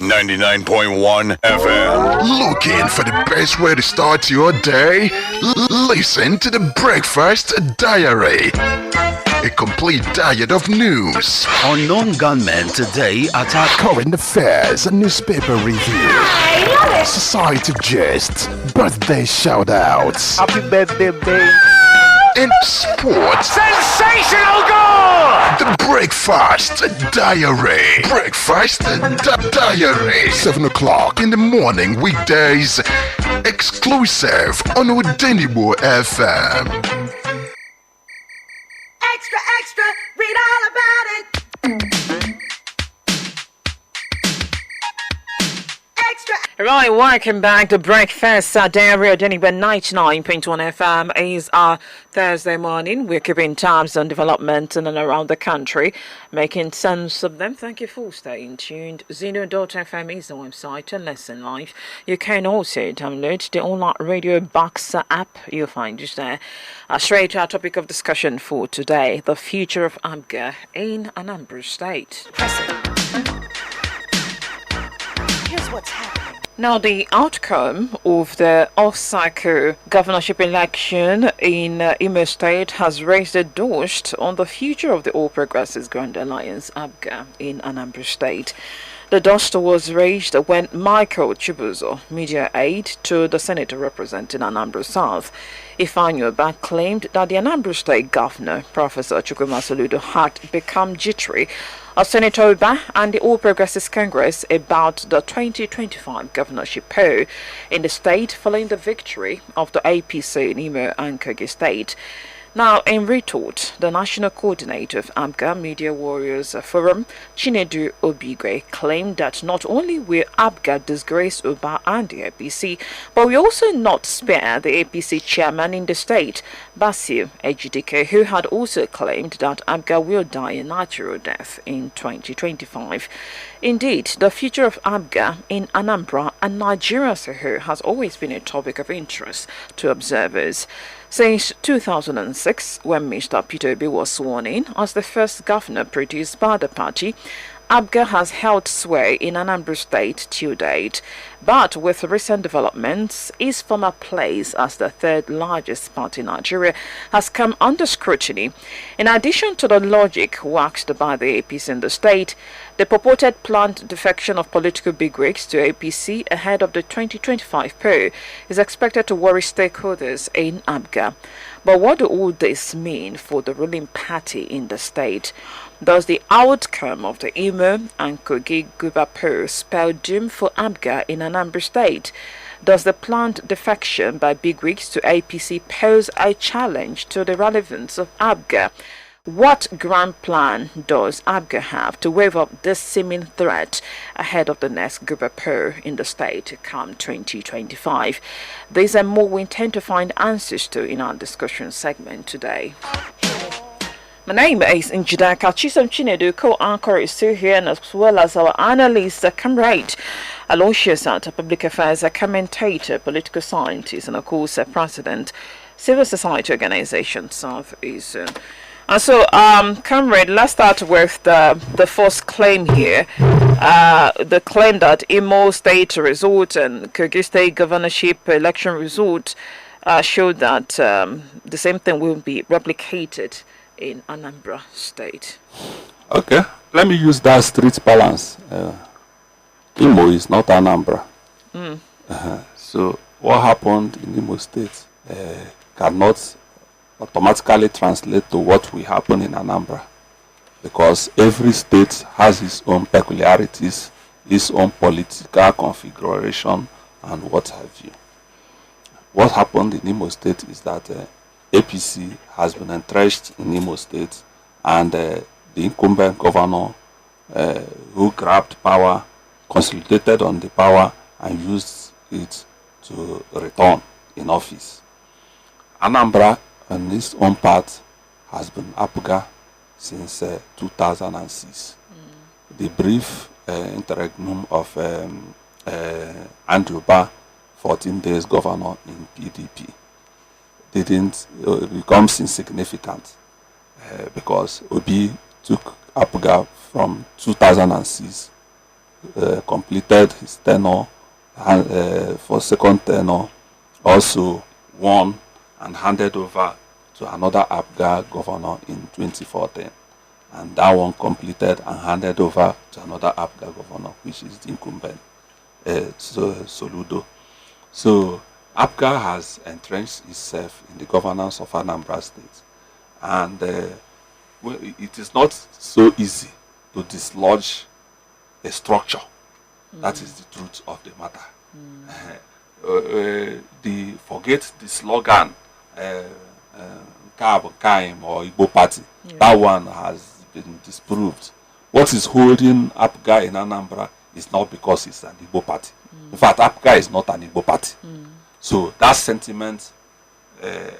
99.1 FM. Looking for the best way to start your day? Listen to the Breakfast Diary. A complete diet of news. Unknown gunmen today attack Current affairs, newspaper review. Society gist, birthday shout-outs. Happy birthday, babe. And sports. Sensational goal! The Breakfast Diary. Breakfast Diary. 7 o'clock in the morning, weekdays. Exclusive on Udenibo FM. Extra, extra, read all about it. Extra. Right, welcome back to Breakfast Diary. Denver 99.1 FM is our Thursday morning. We're keeping tabs on developments in and around the country, making sense of them. Thank you for staying tuned. Zeno.fm is the website to listen live. You can also download the online radio box app. You'll find us there. Straight to our topic of discussion for today, the future of APGA in Anambra State. Here's what's happening. Now, the outcome of the off-cycle governorship election in Imo State has raised a dust on the future of the All Progressives Grand Alliance APGA in Anambra State. The dust was raised when Michael Chibuzor, media aide to the senator representing Anambra South, Ifeanyi Ubah, claimed that the Anambra State Governor, Prof Chukwuma Soludo, had become jittery of Senator Ubah and the All Progressives Congress about the 2025 governorship poll in the state following the victory of the APC in Imo and Kogi State. Now, in retort, the national coordinator of APGA Media Warriors Forum, Chinedu Obigwe, claimed that not only will APGA disgrace Ubah and the APC, but we also not spare the APC Chairman in the state, Basil Ejidike, who had also claimed that APGA will die a natural death in 2025. Indeed, the future of APGA in Anambra and Nigeria as a whole has always been a topic of interest to observers. Since 2006, when Mr. Peter Obi was sworn in as the first governor produced by the party, APGA has held sway in Anambra State till date, but with recent developments, its former place as the third largest party in Nigeria has come under scrutiny. In addition to the logic waxed by the APC in the state, the purported planned defection of political bigwigs to APC ahead of the 2025 poll is expected to worry stakeholders in APGA. But what do all this mean for the ruling party in the state? Does the outcome of the Imo and Kogi Guba poll spell doom for APGA in Anambra State? Does the planned defection by bigwigs to APC pose a challenge to the relevance of APGA? What grand plan does APGA have to wave up this seeming threat ahead of the next Guba poll in the state come 2025? These and more we intend to find answers to in our discussion segment today. My name is Njidaka Chinedu, co-anchor is still here, and as well as our analyst, comrade, Aloysius Ata, public affairs, a commentator, political scientist, and of course, a president, civil society organization, South East. And so, comrade, let's start with the first claim here. The claim that Imo State result and Kogi State governorship election result showed that the same thing will be replicated in Anambra State. Okay, let me use that street balance. Imo is not Anambra. So what happened in Imo State cannot automatically translate to what will happen in Anambra, because every state has its own peculiarities, its own political configuration, and what have you. What happened in Imo State is that APC has been entrenched in Imo State, and the incumbent governor who grabbed power, consolidated on the power, and used it to return in office. Anambra, on its own part, has been APGA since 2006. The brief interregnum of Andrew Ubah, 14 days governor in PDP, becomes insignificant because Obi took APGA from 2006 completed his tenure and, for second tenure, also won and handed over to another APGA governor in 2014. And that one completed and handed over to another APGA governor, which is the incumbent, Soludo. So APGA has entrenched itself in the governance of Anambra State. And it is not so easy to dislodge a structure. That is the truth of the matter. Forget the slogan, Kaim or Igbo Party. That one has been disproved. What is holding APGA in Anambra is not because it's an Igbo Party. In fact, APGA is not an Igbo Party. So that sentiment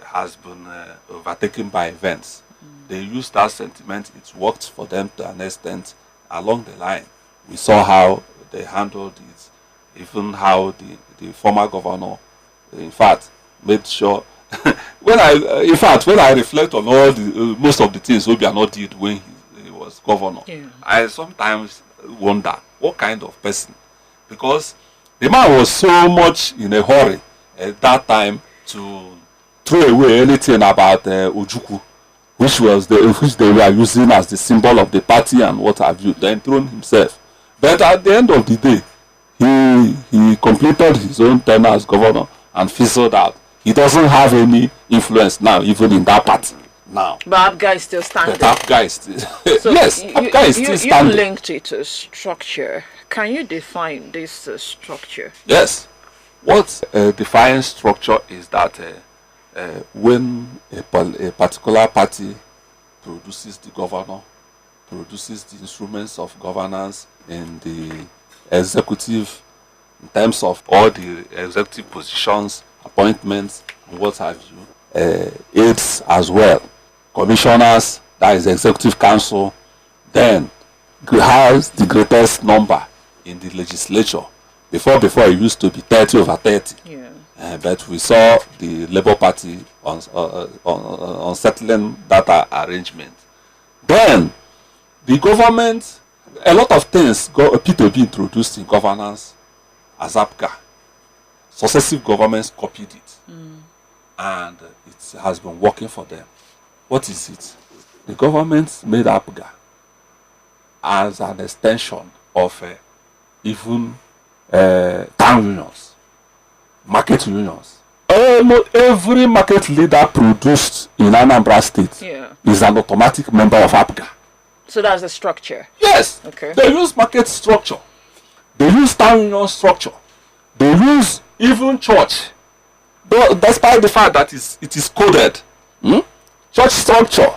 has been overtaken by events. They used that sentiment. It worked for them to an extent along the line. We saw how they handled it, even how the former governor, in fact, made sure. when I reflect on all the most of the things Obiano did when he was governor, I sometimes wonder what kind of person, because the man was so much in a hurry at that time to throw away anything about Ojukwu, which they were using as the symbol of the party and what have you, to enthrone himself. But at the end of the day, he completed his own tenure as governor and fizzled out. He doesn't have any influence now, even in that party now. But APGA is still standing. But APGA is still So yes, APGA is still standing. You linked it to structure. Can you define this structure? Yes. What defines structure is that when a particular party produces the governor, produces the instruments of governance in the executive, in terms of all the executive positions, appointments, and what have you, aides as well, commissioners, that is the executive council, then has the greatest number in the legislature. Before it used to be 30 over 30. Yeah. But we saw the Labour Party on settling that arrangement. Then the government, a lot of things appear to be introduced in governance as APGA. Successive governments copied it, and it has been working for them. What is it? The government made APGA as an extension of even town unions, market unions. Almost every market leader produced in Anambra State is an automatic member of APGA. So that's the structure? Yes. Okay. They use market structure. They use town union structure. They use even church. Despite the fact that it is coded. Church structure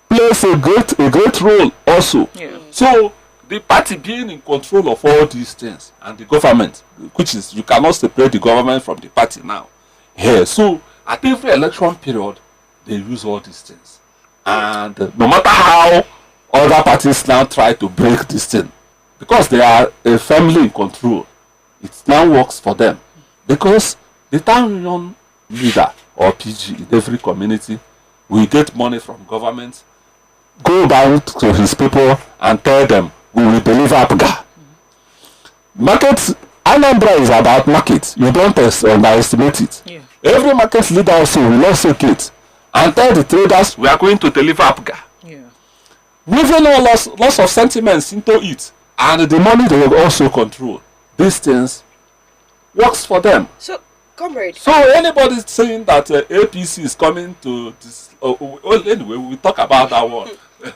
plays a great role also. Yeah. So the party being in control of all these things, and the government, which is, you cannot separate the government from the party now. Yeah. So at every election period, they use all these things. And no matter how other parties now try to break this thing, because they are firmly in control, it now works for them. Because the town union leader or PG in every community will get money from government, go down to his people and tell them, we will deliver APGA. Market, Anambra is about market. You don't underestimate it. Yeah. Every market leader also will also get and tell the traders, we are going to deliver APGA. Yeah. Weaving all lots of sentiments into it, and the money they will also control. These things works for them. So, comrade. So anybody saying that APC is coming to this, anyway, we will talk about that one.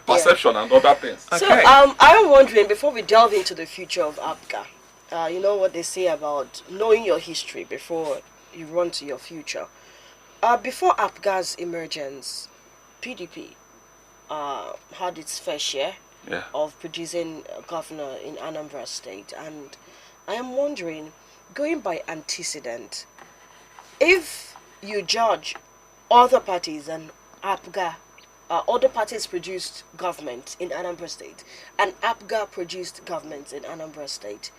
Perception and other things. Okay. So I'm wondering, before we delve into the future of APGA, you know what they say about knowing your history before you run to your future. Before APGA's emergence, PDP had its fair share of producing a governor in Anambra State, and I am wondering, going by antecedent, if you judge other parties and APGA, other parties produced government in Anambra State, and APGA produced government in Anambra State,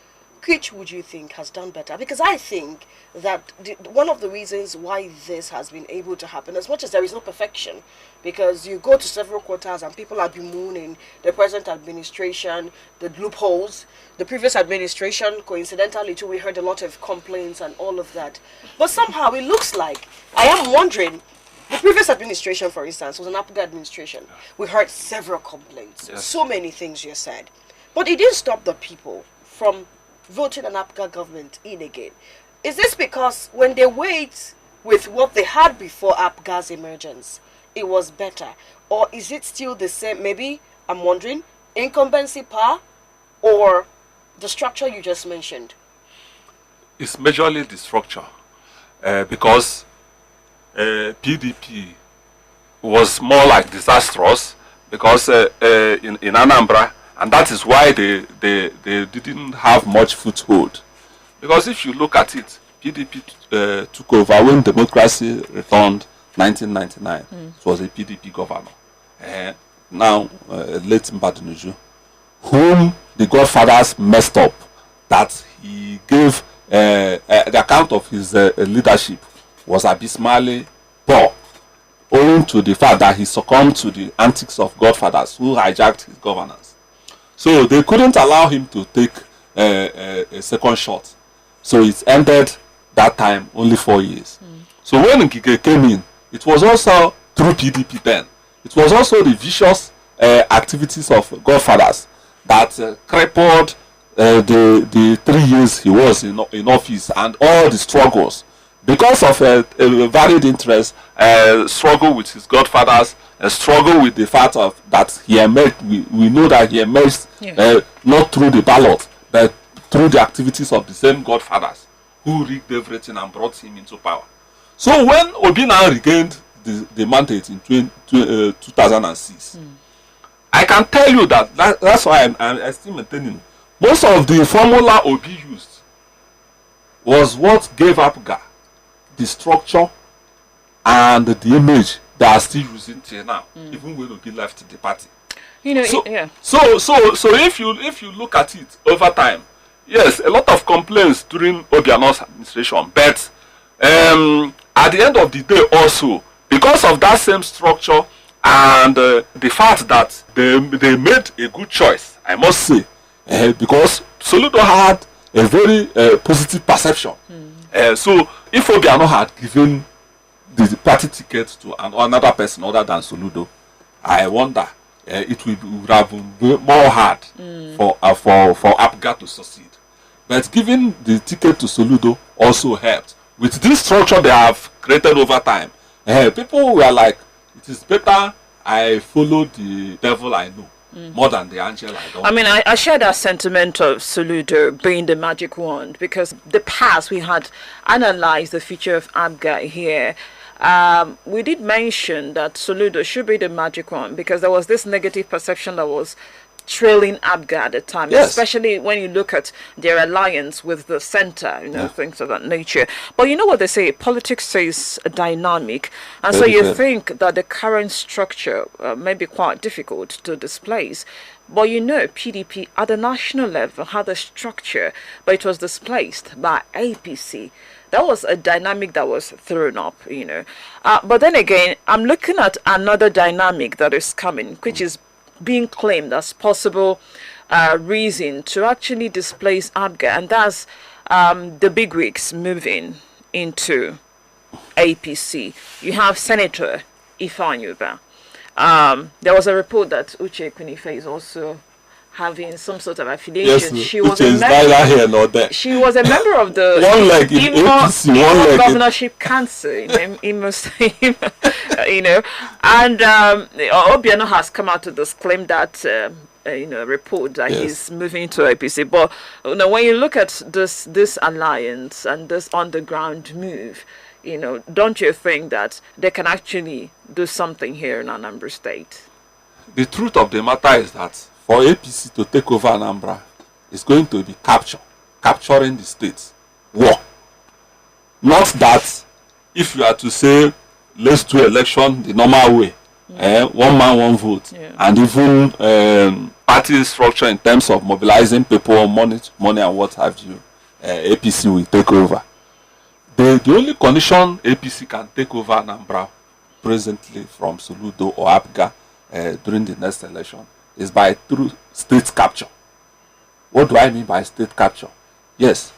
which would you think has done better? Because I think that one of the reasons why this has been able to happen, as much as there is no perfection, because you go to several quarters and people are bemoaning the present administration, the loopholes, the previous administration, coincidentally too, we heard a lot of complaints and all of that. But somehow it looks like, I am wondering, the previous administration, for instance, was an APGA administration. We heard several complaints, so many things you said. But it didn't stop the people from voting an APGA government in again. Is this because when they wait with what they had before APGA's emergence, it was better? Or is it still the same? Maybe, I'm wondering, incumbency power or the structure you just mentioned? It's majorly the structure because PDP was more like disastrous because in Anambra, and that is why they didn't have much foothold. Because if you look at it, PDP took over when democracy returned 1999. It was a PDP governor. Now, late Mbadinuju, whom the godfathers messed up, that he gave the account of his leadership was abysmally poor, owing to the fact that he succumbed to the antics of godfathers who hijacked his governance. So they couldn't allow him to take a second shot. So it ended that time only 4 years. So when Ngige came in, it was also through PDP then. It was also the vicious activities of godfathers that crippled the 3 years he was in office and all the struggles. Because of a varied interest, struggle with his godfathers, a struggle with the fact of that he emerged, we know that he emerged not through the ballot, but through the activities of the same godfathers who rigged everything and brought him into power. So when Obi now regained the mandate in 2006, I can tell you that's why I'm still maintaining. Most of the formula Obi used was what gave APGA the structure and the image they are still using till now, even when Obi left the party. You know, so if you look at it over time, yes, a lot of complaints during Obiano's administration, but at the end of the day also, because of that same structure and the fact that they made a good choice, I must say, because Soludo had a very positive perception. So if Obiano had given the party ticket to another person other than Soludo, I wonder it would have been more hard for APGA to succeed. But giving the ticket to Soludo also helped. With this structure they have created over time, people were like, it is better I follow the devil I know more than the angel I don't. I mean, I share that sentiment of Soludo being the magic wand, because the past we had analyzed the future of APGA here. We did mention that Soludo should be the magic wand because there was this negative perception that was trailing APGA at the time, especially when you look at their alliance with the center, things of that nature. But you know what they say, politics is dynamic, and so you think that the current structure may be quite difficult to displace. But PDP at the national level had a structure, but it was displaced by APC. That was a dynamic that was thrown up, But then again, I'm looking at another dynamic that is coming, which is being claimed as possible reason to actually displace APGA, and that's the bigwigs moving into APC. You have Senator Ifeanyi Ubah. There was a report that Uche Kunife is also having some sort of affiliation. Yes, she was a member. She was a member of the Imo governorship council in Imo State, and Obiano has come out to disclaim that report that he's moving to APC. But when you look at this alliance and this underground move, don't you think that they can actually do something here in Anambra State? The truth of the matter is that for APC to take over Anambra, it's going to be capturing the state, war. Not that if you are to say, let's do election the normal way, one man, one vote, and even party structure in terms of mobilizing people, money and what have you, APC will take over. The only condition APC can take over Anambra presently from Soludo or APGA during the next election is by through state capture. What do I mean by state capture? Yes,